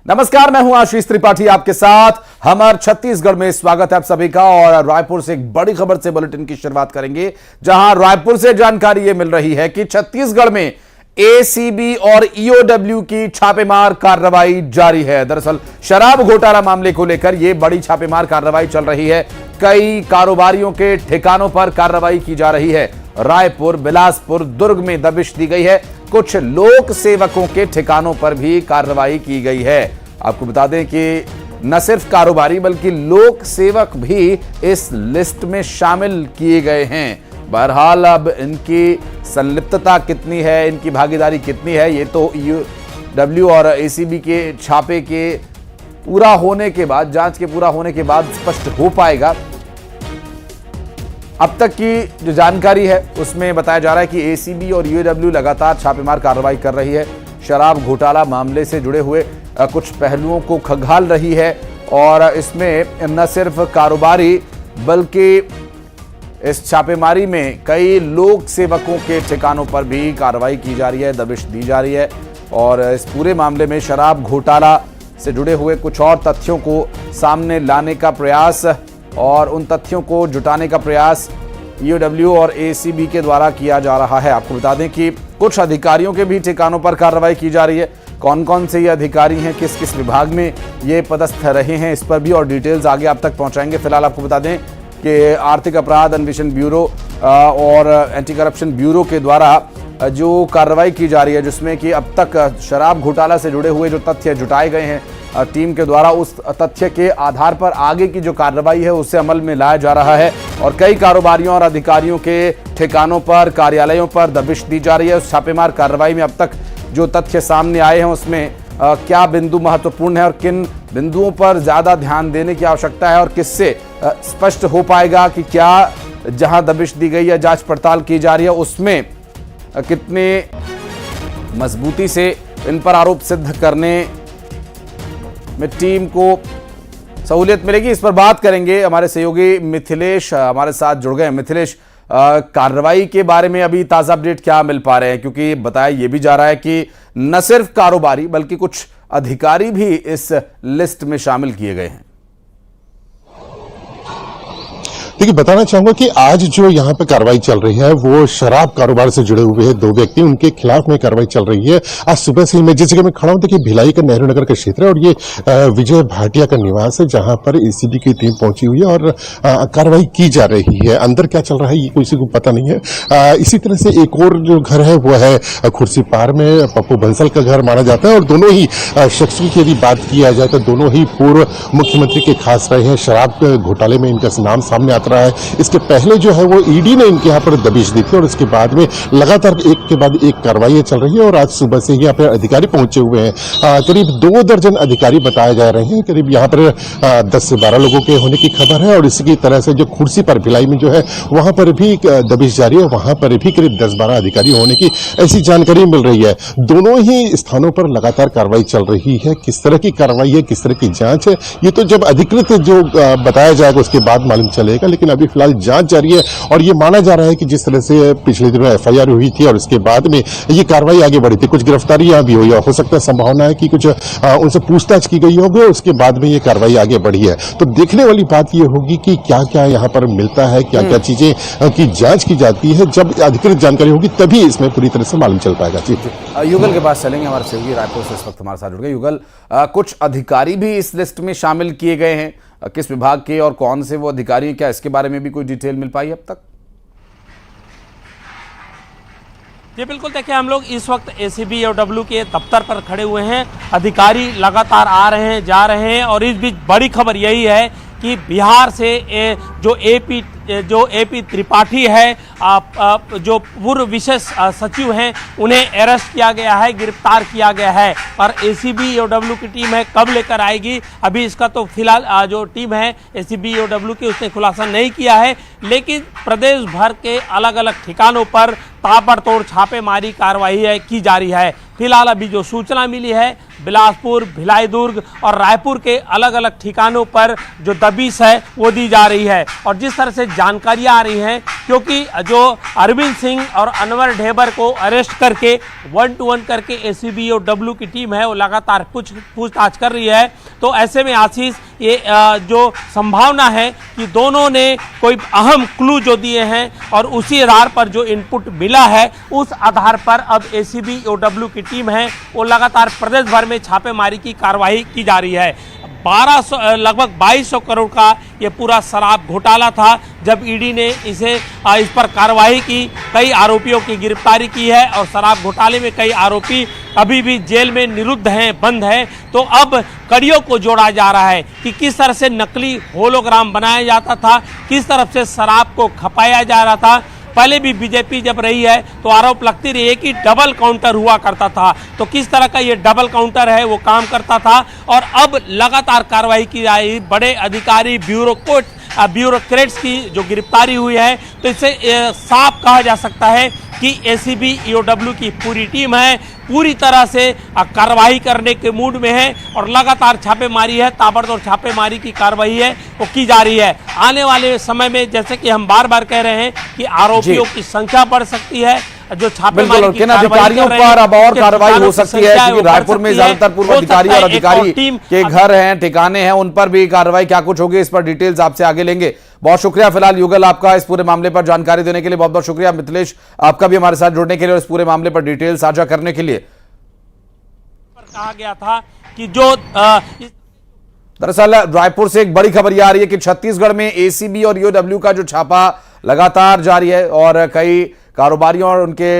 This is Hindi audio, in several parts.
नमस्कार, मैं हूं आशीष त्रिपाठी आपके साथ। हमार छत्तीसगढ़ में स्वागत है आप सभी का। और रायपुर से एक बड़ी खबर से बुलेटिन की शुरुआत करेंगे, जहां रायपुर से जानकारी यह मिल रही है कि छत्तीसगढ़ में एसीबी और ईओडब्ल्यू की छापेमार कार्रवाई जारी है। दरअसल शराब घोटाला मामले को लेकर यह बड़ी छापेमार कार्रवाई चल रही है। कई कारोबारियों के ठिकानों पर कार्रवाई की जा रही है। रायपुर, बिलासपुर, दुर्ग में दबिश दी गई है। कुछ लोक सेवकों के ठिकानों पर भी कार्रवाई की गई है। आपको बता दें कि न सिर्फ कारोबारी बल्कि लोक सेवक भी इस लिस्ट में शामिल किए गए हैं। बहरहाल अब इनकी संलिप्तता कितनी है, इनकी भागीदारी कितनी है, ये तो ईओडब्ल्यू और एसीबी के छापे के पूरा होने के बाद, जांच के पूरा होने के बाद स्पष्ट हो पाएगा। अब तक की जो जानकारी है उसमें बताया जा रहा है कि एसीबी और ईओडब्ल्यू लगातार छापेमार कार्रवाई कर रही है। शराब घोटाला मामले से जुड़े हुए कुछ पहलुओं को खंगाल रही है और इसमें न सिर्फ कारोबारी बल्कि इस छापेमारी में कई लोक सेवकों के ठिकानों पर भी कार्रवाई की जा रही है, दबिश दी जा रही है। और इस पूरे मामले में शराब घोटाला से जुड़े हुए कुछ और तथ्यों को सामने लाने का प्रयास और उन तथ्यों को जुटाने का प्रयास ईओडब्ल्यू और एसीबी के द्वारा किया जा रहा है। आपको बता दें कि कुछ अधिकारियों के भी ठिकानों पर कार्रवाई की जा रही है। कौन कौन से ये अधिकारी हैं, किस किस विभाग में ये पदस्थ रहे हैं, इस पर भी और डिटेल्स आगे आप तक पहुंचाएंगे। फिलहाल आपको बता दें कि आर्थिक अपराध अन्वेषण ब्यूरो और एंटी करप्शन ब्यूरो के द्वारा जो कार्रवाई की जा रही है, जिसमें कि अब तक शराब घोटाला से जुड़े हुए जो तथ्य जुटाए गए हैं टीम के द्वारा, उस तथ्य के आधार पर आगे की जो कार्रवाई है उसे अमल में लाया जा रहा है। और कई कारोबारियों और अधिकारियों के ठिकानों पर, कार्यालयों पर दबिश दी जा रही है। उस छापेमार कार्रवाई में अब तक जो तथ्य सामने आए हैं उसमें क्या बिंदु महत्वपूर्ण है और किन बिंदुओं पर ज्यादा ध्यान देने की आवश्यकता है और किससे स्पष्ट हो पाएगा कि क्या जहां दबिश दी गई है, जांच पड़ताल की जा रही है, उसमें कितने मजबूती से इन पर आरोप सिद्ध करने में टीम को सहूलियत मिलेगी। इस पर बात करेंगे। हमारे सहयोगी मिथिलेश हमारे साथ जुड़ गए। मिथिलेश, कार्रवाई के बारे में अभी ताजा अपडेट क्या मिल पा रहे हैं, क्योंकि बताया यह भी जा रहा है कि न सिर्फ कारोबारी बल्कि कुछ अधिकारी भी इस लिस्ट में शामिल किए गए हैं। देखिए, बताना चाहूंगा कि आज जो यहाँ पे कार्रवाई चल रही है वो शराब कारोबार से जुड़े हुए हैं 2 व्यक्ति, उनके खिलाफ में कार्रवाई चल रही है। आज सुबह से मैं जिस जगह में खड़ा हूँ, देखिए भिलाई का नेहरू नगर का क्षेत्र है और ये विजय भाटिया का निवास है, जहां पर एसीबी की टीम पहुंची हुई है और कार्रवाई की जा रही है। अंदर क्या चल रहा है ये किसी को पता नहीं है। इसी तरह से एक और जो घर है वो है खुर्सी पार में, पप्पू बंसल का घर माना जाता है। और दोनों ही शख्सों की यदि बात किया जाए तो दोनों ही पूर्व मुख्यमंत्री के खास रहे हैं। शराब घोटाले में इनका नाम सामने आता है। इसके पहले जो है वो ईडी ने इनके यहाँ पर दबिश दी थी और उसके बाद में लगातार एक के बाद एक कार्रवाई चल रही है। और आज सुबह से यहाँ पर अधिकारी पहुंचे हुए हैं। करीब 2 दर्जन अधिकारी बताए जा रहे हैं। करीब यहाँ पर 10 से 12 लोगों के होने की खबर है। और इसी तरह से जो खुर्सी पर भिलाई में जो है वहां पर भी दबिश जारी है, वहां पर भी करीब 10-12 अधिकारी होने की ऐसी जानकारी मिल रही है। दोनों ही स्थानों पर लगातार कार्रवाई चल रही है। किस तरह की कार्रवाई है, किस तरह की जांच है, ये तो जब अधिकृत जो बताया जाएगा उसके बाद मालूम चलेगा। लेकिन अभी फिलहाल जांच जारी है और ये माना जा रहा है कि जिस तरह से पिछले दिनों एफआईआर हुई थी और उसके बाद में ये कार्रवाई आगे बढ़ी थी, कुछ गिरफ्तारियां भी हुई है, हो सकता है संभावना है कि कुछ उनसे पूछताछ की गई होगी, उसके बाद में ये कार्रवाई आगे बढ़ी है। तो देखने वाली बात ये होगी कि क्या क्या यहाँ पर मिलता है, क्या क्या चीजें की जांच की जाती है। जब अधिकृत जानकारी होगी तभी इसमें पूरी तरह से मालूम चल पाएगा। जी, युगल के पास चलेंगे। हमारे सहयोगी रायपुर से इस वक्त हमारे साथ जुड़ गए। युगल, कुछ अधिकारी भी इस लिस्ट में शामिल किए गए हैं, किस विभाग के और कौन से वो अधिकारी, क्या इसके बारे में भी कोई डिटेल मिल पाई अब तक? जी बिल्कुल, देखिए हम लोग इस वक्त एसीबी और डब्ल्यू के दफ्तर पर खड़े हुए हैं। अधिकारी लगातार आ रहे हैं, जा रहे हैं और इस बीच बड़ी खबर यही है कि बिहार से जो एपी त्रिपाठी है, जो पूर्व विशेष सचिव हैं, उन्हें अरेस्ट किया गया है, गिरफ्तार किया गया है। और एसीबी ईओडब्ल्यू की टीम है, कब लेकर आएगी अभी इसका तो फिलहाल जो टीम है एसीबी ईओडब्ल्यू की उसने खुलासा नहीं किया है। लेकिन प्रदेश भर के अलग अलग ठिकानों पर ताबड़तोड़ छापेमारी कार्रवाई की जा रही है। फिलहाल अभी जो सूचना मिली है, बिलासपुर, भिलाई दुर्ग और रायपुर के अलग अलग ठिकानों पर जो दबिश है वो दी जा रही है। और जिस तरह से जानकारियां आ रही हैं, क्योंकि जो अरविंद सिंह और अनवर ढेबर को अरेस्ट करके 1-to-1 करके एसीबी और डब्ल्यू की टीम है वो लगातार पूछताछ कर रही है, तो ऐसे में आशीष ये जो संभावना है कि दोनों ने कोई अहम क्लू जो दिए हैं और उसी आधार पर जो इनपुट मिला है उस आधार पर अब एसीबी और डब्ल्यू की टीम है वो लगातार प्रदेश भर में छापेमारी की कार्रवाई की जा रही है। लगभग 2200 करोड़ का ये पूरा शराब घोटाला था। जब ईडी ने इस पर कार्रवाई की, कई आरोपियों की गिरफ्तारी की है और शराब घोटाले में कई आरोपी अभी भी जेल में निरुद्ध हैं, बंद हैं। तो अब कड़ियों को जोड़ा जा रहा है कि किस तरह से नकली होलोग्राम बनाया जाता था, किस तरफ से शराब को खपाया जा रहा था। पहले भी बीजेपी जब रही है तो आरोप लगती रही है कि डबल काउंटर हुआ करता था, तो किस तरह का ये डबल काउंटर है वो काम करता था। और अब लगातार कार्रवाई की जा रही, बड़े अधिकारी ब्यूरोक्रेट्स की जो गिरफ्तारी हुई है, तो इससे साफ कहा जा सकता है कि एसीबी ईओडब्ल्यू की पूरी टीम है, पूरी तरह से कार्रवाई करने के मूड में है और लगातार छापेमारी है, ताबड़तोड़ छापेमारी की कार्रवाई है वो की जा रही है। आने वाले समय में जैसे कि हम बार बार कह रहे हैं कि आरोपियों की संख्या बढ़ सकती है, जो छापेमारी की अधिकारियों पर अब और कार्रवाई हो सकती है, क्योंकि रायपुर में ज्यादातर पूर्व अधिकारी और अधिकारी के घर हैं, ठिकाने हैं, उन पर भी कार्रवाई क्या कुछ होगी, इस पर डिटेल्स आपसे आगे लेंगे। बहुत शुक्रिया फिलहाल युगल आपका इस पूरे मामले पर जानकारी देने के लिए। बहुत बहुत शुक्रिया मिथिलेश आपका भी हमारे साथ जुड़ने के लिए और इस पूरे मामले पर डिटेल साझा करने के लिए। कहा गया था कि जो दरअसल रायपुर से एक बड़ी खबर यह आ रही है कि छत्तीसगढ़ में एसीबी और ईओडब्ल्यू का जो छापा लगातार जारी है और कई कारोबारियों और उनके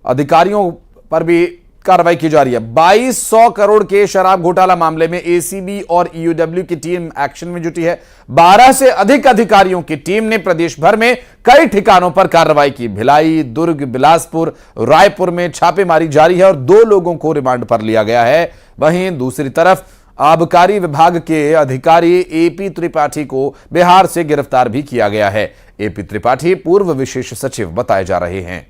अधिकारियों पर भी कार्रवाई की जा रही है। 2200 करोड़ के शराब घोटाला मामले में एसीबी और ईओडब्ल्यू की टीम एक्शन में जुटी है। 12 से अधिक अधिकारियों की टीम ने प्रदेश भर में कई ठिकानों पर कार्रवाई की। भिलाई, दुर्ग, बिलासपुर, रायपुर में छापेमारी जारी है और 2 लोगों को रिमांड पर लिया गया है। वहीं दूसरी तरफ आबकारी विभाग के अधिकारी एपी त्रिपाठी को बिहार से गिरफ्तार भी किया गया है। एपी त्रिपाठी पूर्व विशेष सचिव बताए जा रहे हैं।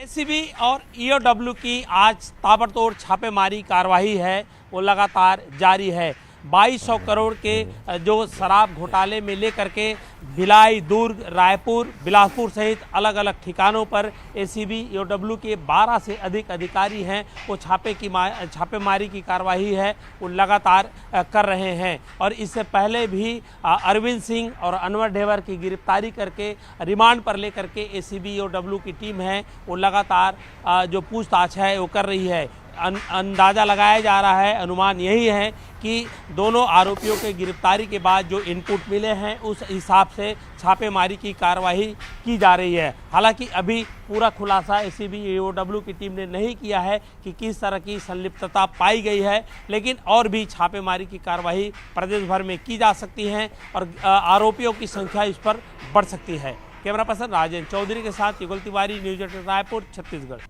एसीबी और ईओडब्ल्यू की आज ताबड़तोड़ छापेमारी कार्रवाई है वो लगातार जारी है। 2200 करोड़ के जो शराब घोटाले में लेकर के भिलाई, दुर्ग, रायपुर, बिलासपुर सहित अलग अलग ठिकानों पर एसीबी ईओडब्ल्यू के 12 से अधिक अधिकारी हैं वो छापेमारी की कार्रवाई है वो लगातार कर रहे हैं। और इससे पहले भी अरविंद सिंह और अनवर ढेबर की गिरफ्तारी करके रिमांड पर लेकर के एसीबी ईओडब्ल्यू की टीम है वो लगातार जो पूछताछ है वो कर रही है। अंदाज़ा लगाया जा रहा है, अनुमान यही है कि दोनों आरोपियों के गिरफ्तारी के बाद जो इनपुट मिले हैं उस हिसाब से छापेमारी की कार्रवाई की जा रही है। हालांकि अभी पूरा खुलासा एसीबी ईओडब्ल्यू की टीम ने नहीं किया है कि किस तरह की संलिप्तता पाई गई है, लेकिन और भी छापेमारी की कार्रवाई प्रदेश भर में की जा सकती है और आरोपियों की संख्या इस पर बढ़ सकती है। कैमरा पर्सन राजेंद्र चौधरी के साथ युगल तिवारी, न्यूज 18 रायपुर, छत्तीसगढ़।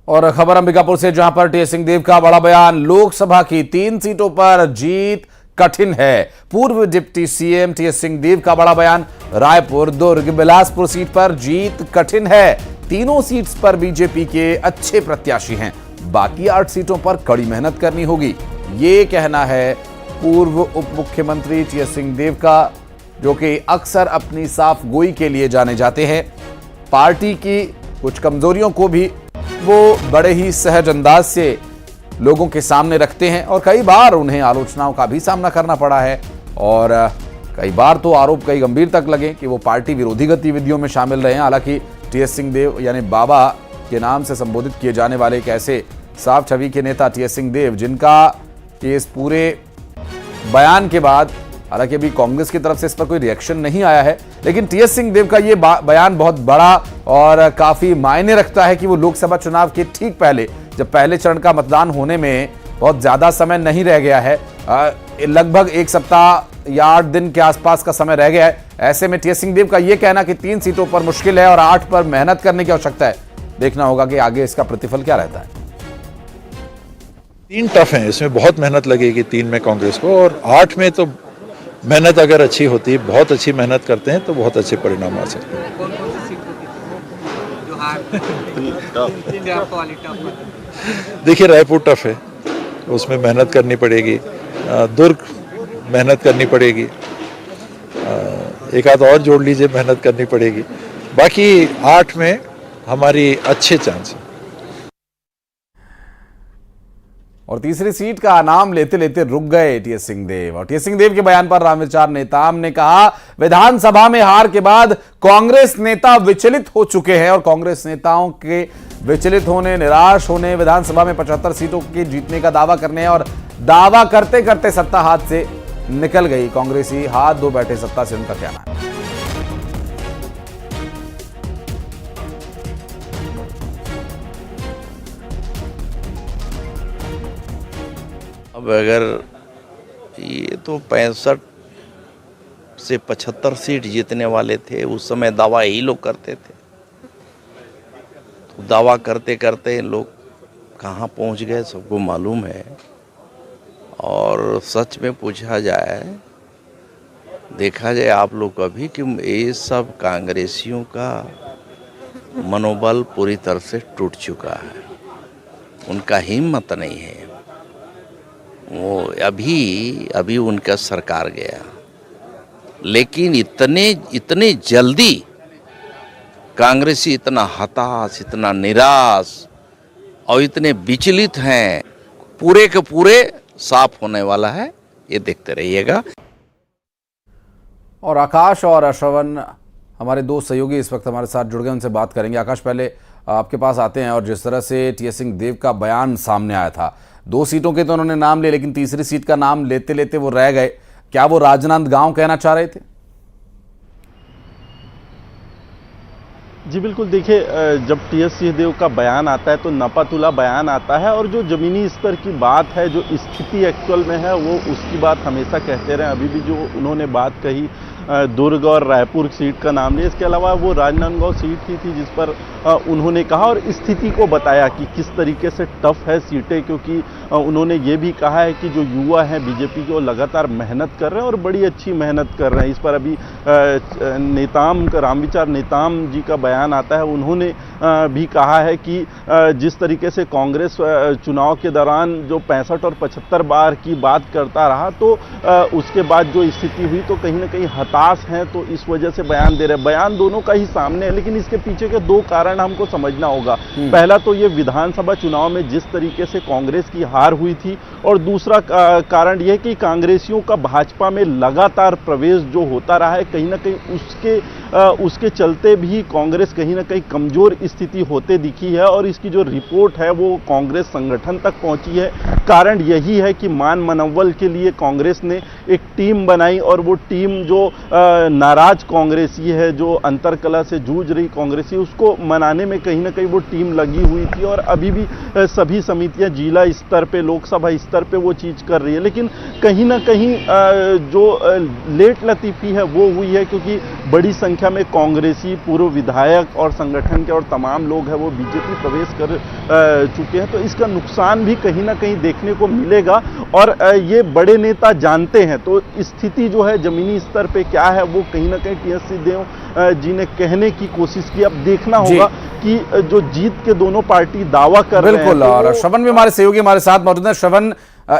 और खबर अंबिकापुर से, जहां पर टीएस सिंहदेव का बड़ा बयान। लोकसभा की 3 सीटों पर जीत कठिन है। पूर्व डिप्टी सीएम टीएस सिंहदेव का बड़ा बयान। रायपुर, दुर्ग, बिलासपुर सीट पर जीत कठिन है। तीनों सीट्स पर बीजेपी के अच्छे प्रत्याशी हैं। बाकी 8 सीटों पर कड़ी मेहनत करनी होगी, ये कहना है पूर्व उप मुख्यमंत्री टीएस सिंहदेव का, जो कि अक्सर अपनी साफ गोई के लिए जाने जाते हैं। पार्टी की कुछ कमजोरियों को भी वो बड़े ही सहज अंदाज से लोगों के सामने रखते हैं और कई बार उन्हें आलोचनाओं का भी सामना करना पड़ा है और कई बार तो आरोप कई गंभीर तक लगे कि वो पार्टी विरोधी गतिविधियों में शामिल रहे हैं। हालांकि टीएस सिंहदेव यानी बाबा के नाम से संबोधित किए जाने वाले एक ऐसे साफ छवि के नेता टीएस सिंहदेव, जिनका इस पूरे बयान के बाद, हालांकि अभी कांग्रेस की तरफ से इस पर कोई रिएक्शन नहीं आया है, लेकिन टीएस सिंहदेव का ये बयान बहुत बड़ा और काफी मायने रखता है कि वो लोकसभा चुनाव के ठीक पहले, जब पहले चरण का मतदान होने में बहुत ज्यादा समय नहीं रह गया है, लगभग 1 सप्ताह या 8 दिन के आसपास का समय रह गया है, ऐसे में टीएस सिंहदेव का ये कहना कि 3 सीटों पर मुश्किल है और 8 पर मेहनत करने की आवश्यकता है, देखना होगा कि आगे इसका प्रतिफल क्या रहता है। 3 टफ हैं, इसमें बहुत मेहनत लगेगी 3 में कांग्रेस को, और 8 में तो मेहनत अगर अच्छी होती है, बहुत अच्छी मेहनत करते हैं तो बहुत अच्छे परिणाम आ सकते हैं। कौन कौन सी सीट होती है जो हार देखिए, रायपुर टफ है, उसमें मेहनत करनी पड़ेगी, दुर्ग मेहनत करनी पड़ेगी, एक आध और जोड़ लीजिए, मेहनत करनी पड़ेगी। बाकी 8 में हमारी अच्छे चांस है। और तीसरी सीट का नाम लेते लेते रुक गए टीएस सिंहदेव। और टीएस सिंहदेव के बयान पर रामविचार नेताम ने कहा, विधानसभा में हार के बाद कांग्रेस नेता विचलित हो चुके हैं और कांग्रेस नेताओं के विचलित होने, निराश होने, विधानसभा में 75 सीटों के जीतने का दावा करने और दावा करते करते सत्ता हाथ से निकल गई। कांग्रेसी हाथ धो बैठे सत्ता से, उनका कहना है। अब अगर ये तो 65 से 75 सीट जीतने वाले थे, उस समय दावा यही लोग करते थे, तो दावा करते करते लोग कहाँ पहुँच गए सबको मालूम है। और सच में पूछा जाए, देखा जाए आप लोग कभी कि ये सब कांग्रेसियों का मनोबल पूरी तरह से टूट चुका है, उनका हिम्मत नहीं है। वो अभी उनका सरकार गया, लेकिन इतने जल्दी कांग्रेसी इतना हताश, इतना निराश और इतने विचलित हैं, पूरे के पूरे साफ होने वाला है, ये देखते रहिएगा। और आकाश और श्रवण हमारे दो सहयोगी इस वक्त हमारे साथ जुड़ गए, उनसे बात करेंगे। आकाश, पहले आपके पास आते हैं। और जिस तरह से टीएस सिंहदेव का बयान सामने आया था, 2 सीटों के तो उन्होंने नाम लिए, लेकिन तीसरी सीट का नाम लेते लेते वो रह गए। क्या वो राजनांदगांव कहना चाह रहे थे? जी बिल्कुल, देखिए जब टीएस सिंहदेव का बयान आता है तो नपातुला बयान आता है, और जो ज़मीनी स्तर की बात है, जो स्थिति एक्चुअल में है, वो उसकी बात हमेशा कहते रहे। अभी भी जो उन्होंने बात कही दुर्ग और रायपुर सीट का नाम लिया, इसके अलावा वो राजनांदगांव सीट ही थी जिस पर उन्होंने कहा और स्थिति को बताया कि किस तरीके से टफ है सीटें, क्योंकि उन्होंने ये भी कहा है कि जो युवा हैं बीजेपी के, वो लगातार मेहनत कर रहे हैं और बड़ी अच्छी मेहनत कर रहे हैं। इस पर अभी रामविचार नेताम जी का बयान आता है, उन्होंने भी कहा है कि जिस तरीके से कांग्रेस चुनाव के दौरान जो 65 और 75 बार की बात करता रहा, तो उसके बाद जो स्थिति हुई तो कहीं ना कहीं हताश हैं, तो इस वजह से बयान दे रहे हैं। बयान दोनों का ही सामने है, लेकिन इसके पीछे के 2 कारण हमको समझना होगा। पहला तो ये विधानसभा चुनाव में जिस तरीके से कांग्रेस की हार हुई थी, और दूसरा कारण यह कि कांग्रेसियों का भाजपा में लगातार प्रवेश जो होता रहा है, कहीं ना कहीं उसके चलते भी कांग्रेस कहीं ना कहीं कमजोर स्थिति होते दिखी है। और इसकी जो रिपोर्ट है वो कांग्रेस संगठन तक पहुंची है। कारण यही है कि मान मनोबल के लिए कांग्रेस ने एक टीम बनाई, और वो टीम जो नाराज कांग्रेसी है, जो अंतरकलह से जूझ रही कांग्रेसी, उसको मनाने में कहीं ना कहीं वो टीम लगी हुई थी। और अभी भी सभी समितियां जिला स्तर पे, लोकसभा स्तर पे वो चीज कर रही है। लेकिन कहीं ना कहीं जो लेट लतीफी है वो हुई है, क्योंकि बड़ी संख्या में कांग्रेसी पूर्व विधायक और संगठन के और तमाम लोग हैं वो बीजेपी प्रवेश कर चुके हैं। तो इसका नुकसान भी कहीं ना कहीं देखने को मिलेगा, और ये बड़े नेता जानते हैं। तो स्थिति जो है जमीनी स्तर पे क्या है, वो कहीं ना कहीं टीएस सिंहदेव जी ने कहने की कोशिश की। अब देखना होगा कि जो जीत के दोनों पार्टी दावा कर रहे हैं। बिल्कुल, और श्रवण भी हमारे सहयोगी हमारे साथ मौजूद हैं। श्रवण,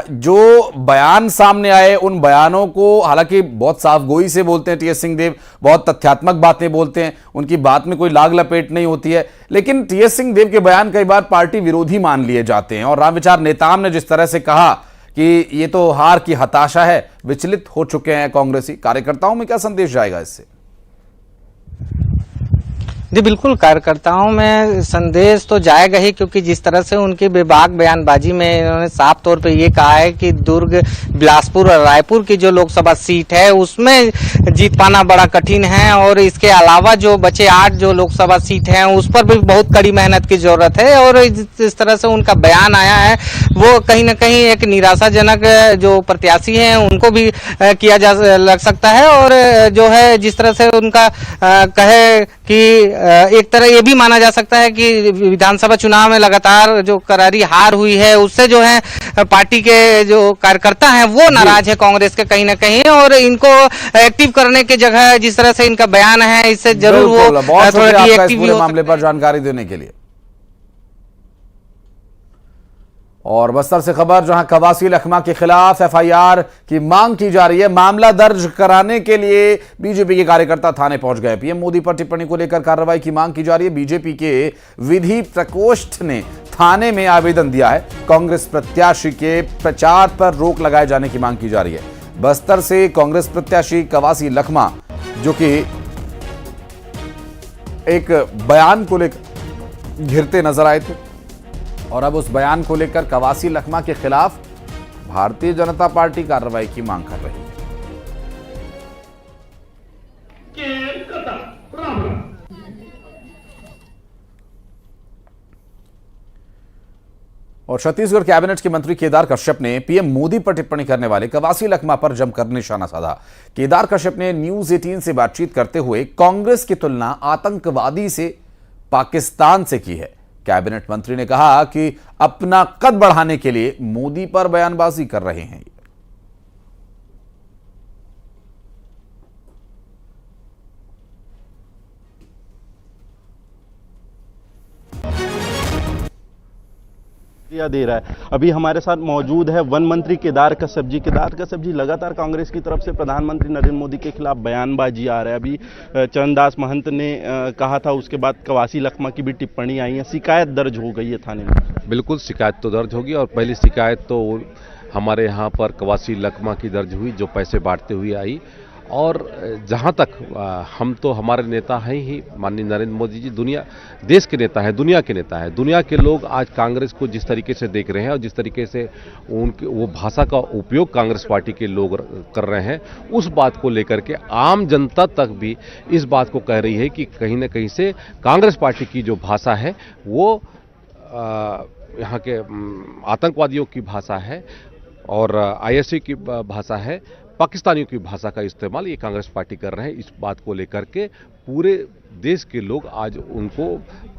जो बयान सामने आए, उन बयानों को हालांकि बहुत साफगोई से बोलते हैं टीएस सिंहदेव, बहुत तथ्यात्मक बातें बोलते हैं, उनकी बात में कोई लाग लपेट नहीं होती है, लेकिन टीएस सिंहदेव के बयान कई बार पार्टी विरोधी मान लिए जाते हैं। और रामविचार नेताम ने जिस तरह से कहा कि ये तो हार की हताशा है, विचलित हो चुके हैं कांग्रेसी, कार्यकर्ताओं में क्या संदेश जाएगा इससे? जी बिल्कुल, कार्यकर्ताओं में संदेश तो जाएगा ही, क्योंकि जिस तरह से उनकी बेबाक बयानबाजी में इन्होंने साफ तौर पे ये कहा है कि दुर्ग, बिलासपुर और रायपुर की जो लोकसभा सीट है उसमें जीत पाना बड़ा कठिन है, और इसके अलावा जो बचे 8 जो लोकसभा सीट हैं उस पर भी बहुत कड़ी मेहनत की जरूरत है। और जिस तरह से उनका बयान आया है वो कहीं ना कहीं एक निराशाजनक जो प्रत्याशी हैं उनको भी किया जा लग सकता है। और जो है जिस तरह से उनका कहे कि एक तरह ये भी माना जा सकता है कि विधानसभा चुनाव में लगातार जो करारी हार हुई है उससे जो है पार्टी के जो कार्यकर्ता हैं वो नाराज है कांग्रेस के कहीं ना कहीं, और इनको एक्टिव करने की जगह जिस तरह से इनका बयान है इससे जरूर वो थोड़ा डीएक्टिव हो मामले पर जानकारी देने के लिए। और बस्तर से खबर, जहां कवासी लखमा के खिलाफ एफआईआर की मांग की जा रही है। मामला दर्ज कराने के लिए बीजेपी के कार्यकर्ता थाने पहुंच गए। पीएम मोदी पर टिप्पणी को लेकर कार्रवाई की मांग की जा रही है। बीजेपी के विधि प्रकोष्ठ ने थाने में आवेदन दिया है। कांग्रेस प्रत्याशी के प्रचार पर रोक लगाए जाने की मांग की जा रही है। बस्तर से कांग्रेस प्रत्याशी कवासी लखमा जो कि एक बयान को लेकर घिरते नजर आए थे, और अब उस बयान को लेकर कवासी लखमा के खिलाफ भारतीय जनता पार्टी कार्रवाई की मांग कर रही है। और छत्तीसगढ़ कैबिनेट के मंत्री केदार कश्यप ने पीएम मोदी पर टिप्पणी करने वाले कवासी लखमा पर जमकर निशाना साधा। केदार कश्यप ने न्यूज 18 से बातचीत करते हुए कांग्रेस की तुलना आतंकवादी से पाकिस्तान से की है। कैबिनेट मंत्री ने कहा कि अपना कद बढ़ाने के लिए मोदी पर बयानबाजी कर रहे हैं। दे रहा है। अभी हमारे साथ मौजूद है वन मंत्री केदार कश्यप जी। केदार कश्यप जी, लगातार कांग्रेस की तरफ से प्रधानमंत्री नरेंद्र मोदी के खिलाफ बयानबाजी आ रहा है। अभी चरणदास महंत ने कहा था, उसके बाद कवासी लखमा की भी टिप्पणी आई है, शिकायत दर्ज हो गई है थाने में। बिल्कुल शिकायत तो दर्ज होगी, और पहली शिकायत तो हमारे यहाँ पर कवासी लखमा की दर्ज हुई जो पैसे बांटते हुए आई। और जहाँ तक हम तो हमारे नेता हैं ही, माननीय नरेंद्र मोदी जी देश के नेता हैं, दुनिया के नेता हैं। दुनिया के लोग आज कांग्रेस को जिस तरीके से देख रहे हैं और जिस तरीके से उनके वो भाषा का उपयोग कांग्रेस पार्टी के लोग कर रहे हैं, उस बात को लेकर के आम जनता तक भी इस बात को कह रही है कि कहीं ना कहीं से कांग्रेस पार्टी की जो भाषा है वो यहाँ के आतंकवादियों की भाषा है और आईएसआई की भाषा है, पाकिस्तानियों की भाषा का इस्तेमाल ये कांग्रेस पार्टी कर रहे हैं। इस बात को लेकर के पूरे देश के लोग आज उनको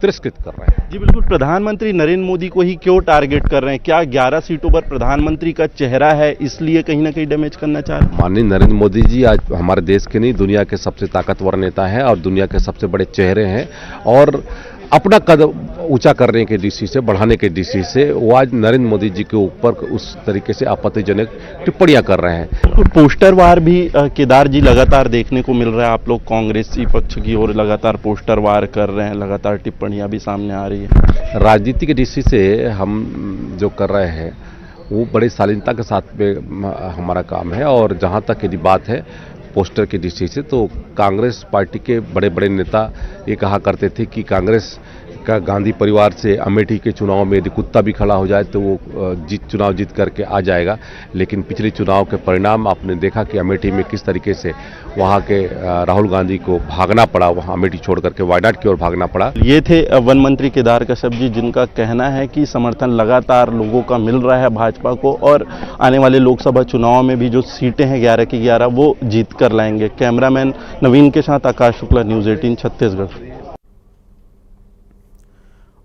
तिरस्कृत कर रहे हैं। जी बिल्कुल, प्रधानमंत्री नरेंद्र मोदी को ही क्यों टारगेट कर रहे हैं? क्या 11 सीटों पर प्रधानमंत्री का चेहरा है, इसलिए कहीं ना कहीं डैमेज करना चाह रहे हैं? माननीय नरेंद्र मोदी जी आज हमारे देश के नहीं, दुनिया के सबसे ताकतवर नेता हैं और दुनिया के सबसे बड़े चेहरे हैं, और अपना कदम ऊंचा करने के दृष्टि से, बढ़ाने के दृष्टि से वो आज नरेंद्र मोदी जी के ऊपर उस तरीके से आपत्तिजनक टिप्पणियां कर रहे हैं। पोस्टर वार भी केदार जी लगातार देखने को मिल रहा है। आप लोग कांग्रेसी पक्ष की ओर लगातार पोस्टर वार कर रहे हैं, लगातार टिप्पणियां भी सामने आ रही है। राजनीति की दृष्टि से हम जो कर रहे हैं वो बड़ी शालीनता के साथ में हमारा काम है, और जहां तक यदि बात है पोस्टर की दृष्टि से, तो कांग्रेस पार्टी के बड़े बड़े नेता ये कहा करते थे कि कांग्रेस का गांधी परिवार से अमेठी के चुनाव में यदि कुत्ता भी खड़ा हो जाए तो वो चुनाव जीत करके आ जाएगा। लेकिन पिछले चुनाव के परिणाम आपने देखा कि अमेठी में किस तरीके से वहाँ के राहुल गांधी को भागना पड़ा, वहाँ अमेठी छोड़ करके वायनाड की ओर भागना पड़ा। ये थे वन मंत्री केदार कश्यप जी, जिनका कहना है कि समर्थन लगातार लोगों का मिल रहा है भाजपा को, और आने वाले लोकसभा चुनाव में भी जो सीटें हैं 11 की 11 वो जीत कर लाएंगे। कैमरामैन नवीन के साथ आकाश शुक्ला, न्यूज 18 छत्तीसगढ़।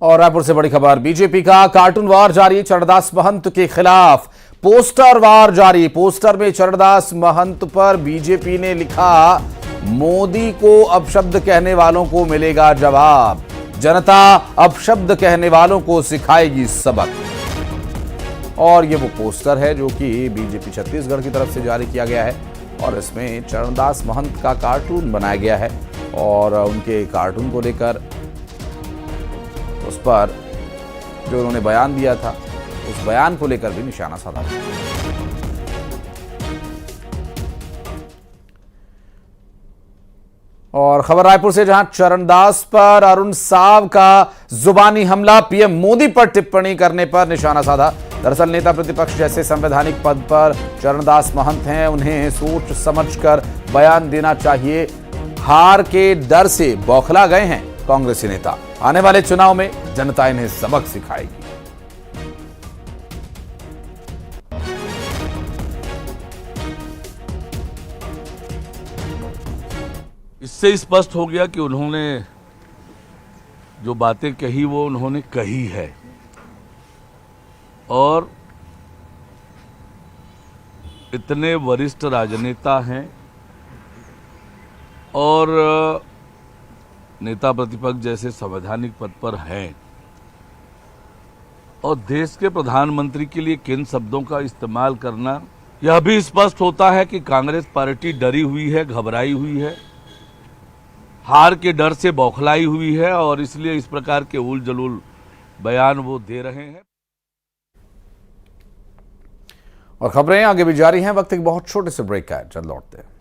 और रायपुर से बड़ी खबर, बीजेपी का कार्टून वार जारी, चरणदास महंत के खिलाफ पोस्टर वार जारी। पोस्टर में चरणदास महंत पर बीजेपी ने लिखा, मोदी को अपशब्द कहने वालों को मिलेगा जवाब, जनता अपशब्द कहने वालों को सिखाएगी सबक। और ये वो पोस्टर है जो कि बीजेपी छत्तीसगढ़ की तरफ से जारी किया गया है, और इसमें चरणदास महंत का कार्टून बनाया गया है, और उनके कार्टून को लेकर उस पर जो उन्होंने बयान दिया था, उस बयान को लेकर भी निशाना साधा। और खबर रायपुर से, जहां चरणदास पर अरुण साव का जुबानी हमला, पीएम मोदी पर टिप्पणी करने पर निशाना साधा। दरअसल नेता प्रतिपक्ष जैसे संवैधानिक पद पर चरणदास महंत हैं, उन्हें सोच समझकर बयान देना चाहिए। हार के डर से बौखला गए हैं कांग्रेसी नेता, आने वाले चुनाव में जनता इन्हें सबक सिखाएगी। इससे स्पष्ट हो गया कि उन्होंने जो बातें कही वो उन्होंने कही है और इतने वरिष्ठ राजनेता हैं और नेता प्रतिपक्ष जैसे संवैधानिक पद पर हैं और देश के प्रधानमंत्री के लिए किन शब्दों का इस्तेमाल करना, यह भी स्पष्ट होता है कि कांग्रेस पार्टी डरी हुई है, घबराई हुई है, हार के डर से बौखलाई हुई है और इसलिए इस प्रकार के उल जलूल बयान वो दे रहे हैं। और खबरें आगे भी जारी हैं। वक्त एक बहुत छोटे से ब्रेक का है, जल्द लौटते हैं।